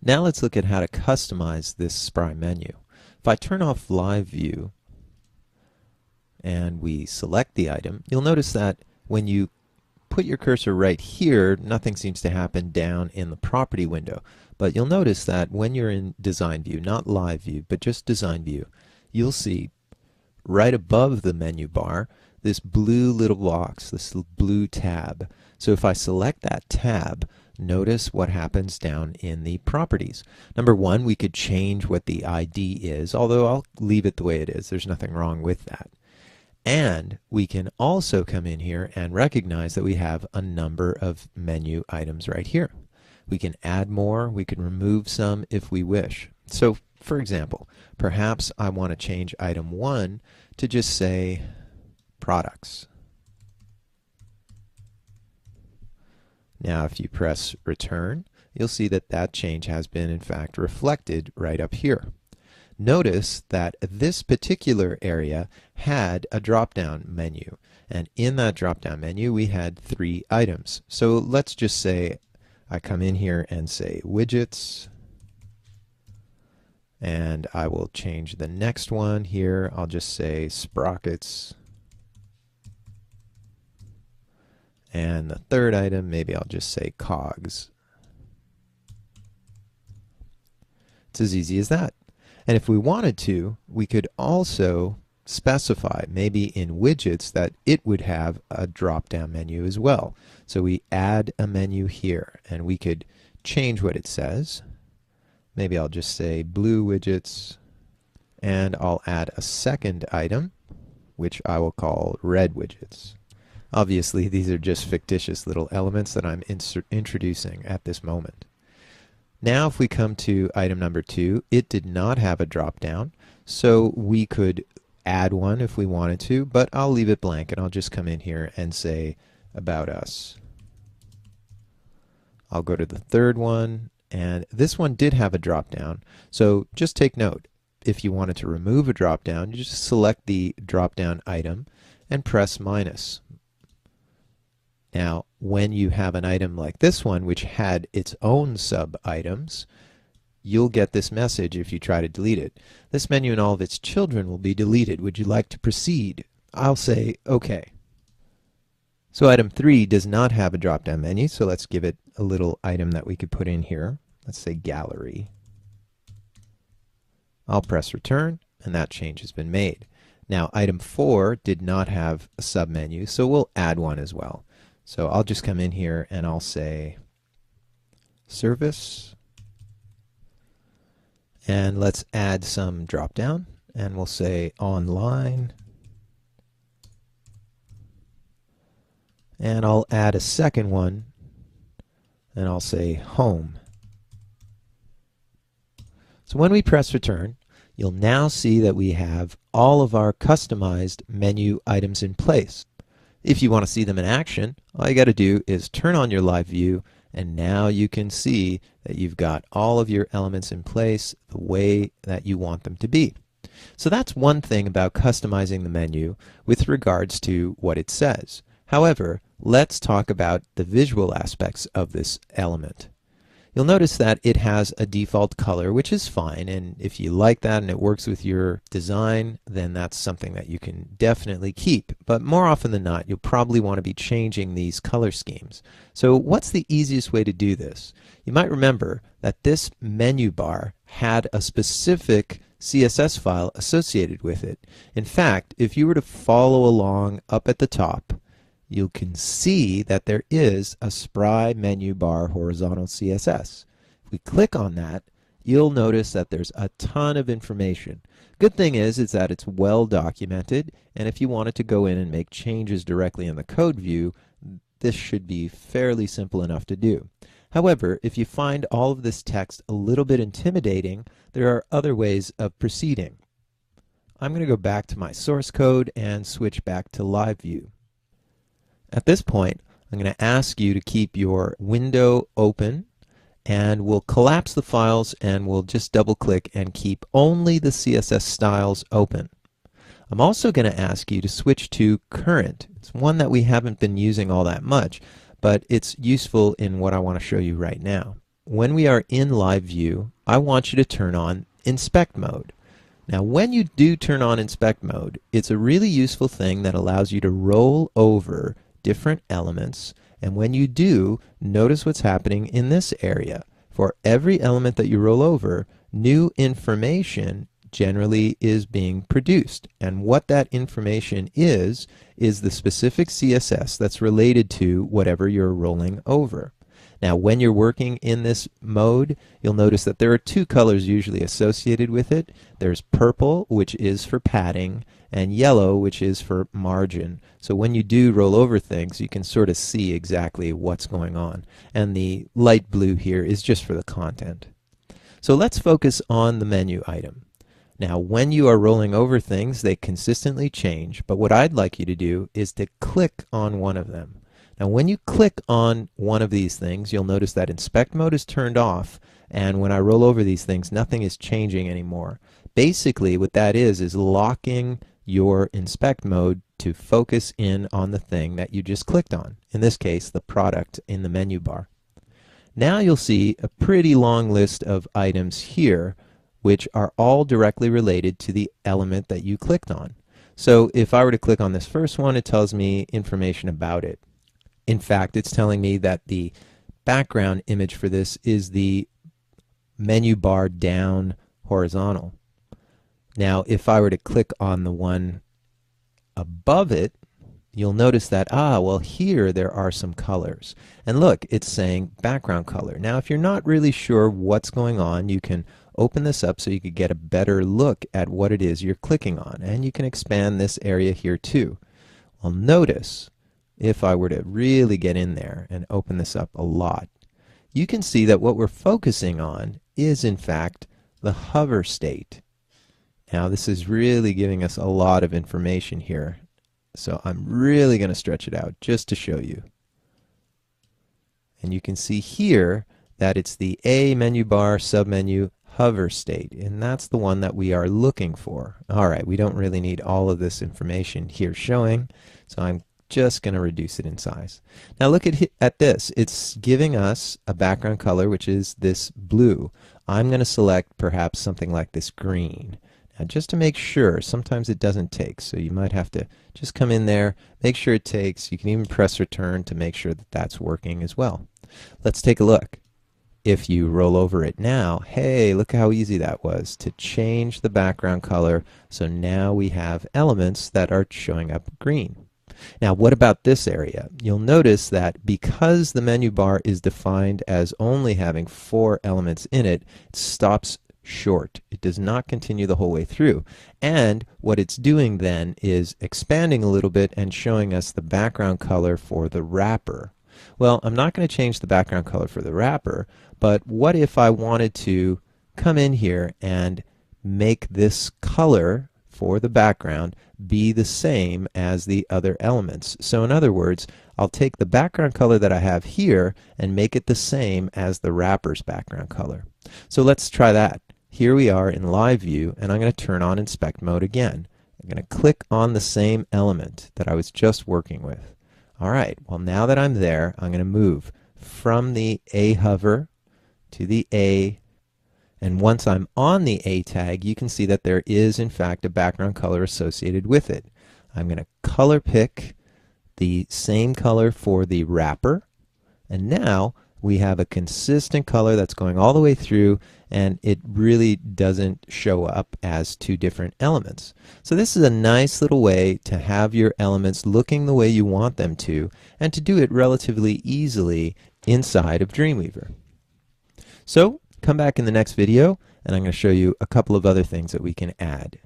Now let's look at how to customize this Spry menu. If I turn off Live View and we select the item, you'll notice that when you put your cursor right here, nothing seems to happen down in the property window. But you'll notice that when you're in Design View, not Live View, but just Design View, you'll see right above the menu bar this blue little box, this blue tab. So if I select that tab, notice what happens down in the properties. Number one, we could change what the ID is, although I'll leave it the way it is. There's nothing wrong with that. And we can also come in here and recognize that we have a number of menu items right here. We can add more, we can remove some if we wish. So for example, perhaps I want to change item 1 to just say products. Now if you press return, you'll see that that change has been in fact reflected right up here. Notice that this particular area had a drop-down menu, and in that drop-down menu we had 3 items. So let's just say I come in here and say widgets, and I will change the next one here. I'll just say sprockets, and the third item, maybe I'll just say cogs. It's as easy as that. And if we wanted to, we could also specify, maybe in widgets, that it would have a drop-down menu as well. So we add a menu here, and we could change what it says. Maybe I'll just say blue widgets, and I'll add a second item, which I will call red widgets. Obviously, these are just fictitious little elements that I'm introducing at this moment. Now if we come to item number 2, it did not have a drop down, so we could add one if we wanted to, but I'll leave it blank and I'll just come in here and say about us. I'll go to the third one, and this one did have a drop down, so just take note. If you wanted to remove a drop down, you just select the drop down item and press minus. Now, when you have an item like this one, which had its own sub-items, you'll get this message if you try to delete it. This menu and all of its children will be deleted. Would you like to proceed? I'll say OK. So item 3 does not have a drop-down menu, so let's give it a little item that we could put in here. Let's say gallery. I'll press return, and that change has been made. Now, item 4 did not have a sub-menu, so we'll add one as well. So I'll just come in here and I'll say service, and let's add some drop down, and we'll say online, and I'll add a second one and I'll say home. So when we press return, you'll now see that we have all of our customized menu items in place. If you want to see them in action, all you got to do is turn on your live view, and now you can see that you've got all of your elements in place the way that you want them to be. So that's one thing about customizing the menu with regards to what it says. However, let's talk about the visual aspects of this element. You'll notice that it has a default color, which is fine, and if you like that and it works with your design, then that's something that you can definitely keep. But more often than not, you'll probably want to be changing these color schemes. So what's the easiest way to do this? You might remember that this menu bar had a specific CSS file associated with it. In fact, if you were to follow along up at the top, you can see that there is a Spry menu bar horizontal CSS. If we click on that, you'll notice that there's a ton of information. Good thing is that it's well documented, and if you wanted to go in and make changes directly in the code view, this should be fairly simple enough to do. However, if you find all of this text a little bit intimidating, there are other ways of proceeding. I'm going to go back to my source code and switch back to live view. At this point, I'm going to ask you to keep your window open, and we'll collapse the files and we'll just double click and keep only the CSS styles open. I'm also going to ask you to switch to current. It's one that we haven't been using all that much, but it's useful in what I want to show you right now. when we are in live view, I want you to turn on inspect mode. Now when you do turn on inspect mode, it's a really useful thing that allows you to roll over different elements, and when you do, notice what's happening in this area. For every element that you roll over, new information generally is being produced, and what that information is the specific CSS that's related to whatever you're rolling over. Now when you're working in this mode, you'll notice that there are two colors usually associated with it. There's purple, which is for padding, and yellow, which is for margin. So when you do roll over things, you can sort of see exactly what's going on. And the light blue here is just for the content. So let's focus on the menu item. Now when you are rolling over things, they consistently change, but what I'd like you to do is to click on one of them. Now when you click on one of these things, you'll notice that inspect mode is turned off, and when I roll over these things, nothing is changing anymore. Basically what that is locking your inspect mode to focus in on the thing that you just clicked on, in this case the product in the menu bar. Now you'll see a pretty long list of items here which are all directly related to the element that you clicked on. So if I were to click on this first one, it tells me information about it. In fact, it's telling me that the background image for this is the menu bar down horizontal. Now, if I were to click on the one above it, you'll notice that, well, here there are some colors. And look, it's saying background color. Now, if you're not really sure what's going on, you can open this up so you could get a better look at what it is you're clicking on. And you can expand this area here too. Well, notice, if I were to really get in there and open this up a lot, you can see that what we're focusing on is in fact the hover state. Now this is really giving us a lot of information here, so I'm really going to stretch it out just to show you. And you can see here that it's the A menu bar submenu hover state, and that's the one that we are looking for. Alright, we don't really need all of this information here showing, so I'm just going to reduce it in size. Now look at this. It's giving us a background color which is this blue. I'm going to select perhaps something like this green. Now just to make sure, sometimes it doesn't take, so you might have to just come in there, make sure it takes. You can even press return to make sure that that's working as well. Let's take a look. If you roll over it now, hey, look how easy that was to change the background color. So now we have elements that are showing up green. Now what about this area? You'll notice that because the menu bar is defined as only having 4 elements in it, it stops short. It does not continue the whole way through. And what it's doing then is expanding a little bit and showing us the background color for the wrapper. Well, I'm not going to change the background color for the wrapper, but what if I wanted to come in here and make this color for the background be the same as the other elements? So in other words, I'll take the background color that I have here and make it the same as the wrapper's background color. So let's try that. Here we are in live view, and I'm going to turn on inspect mode again. I'm going to click on the same element that I was just working with. Alright, well now that I'm there, I'm going to move from the A hover to the A, and once I'm on the A tag, you can see that there is in fact a background color associated with it. I'm going to color pick the same color for the wrapper, and now we have a consistent color that's going all the way through, and it really doesn't show up as 2 different elements. So this is a nice little way to have your elements looking the way you want them to, and to do it relatively easily inside of Dreamweaver. So come back in the next video, and I'm going to show you a couple of other things that we can add.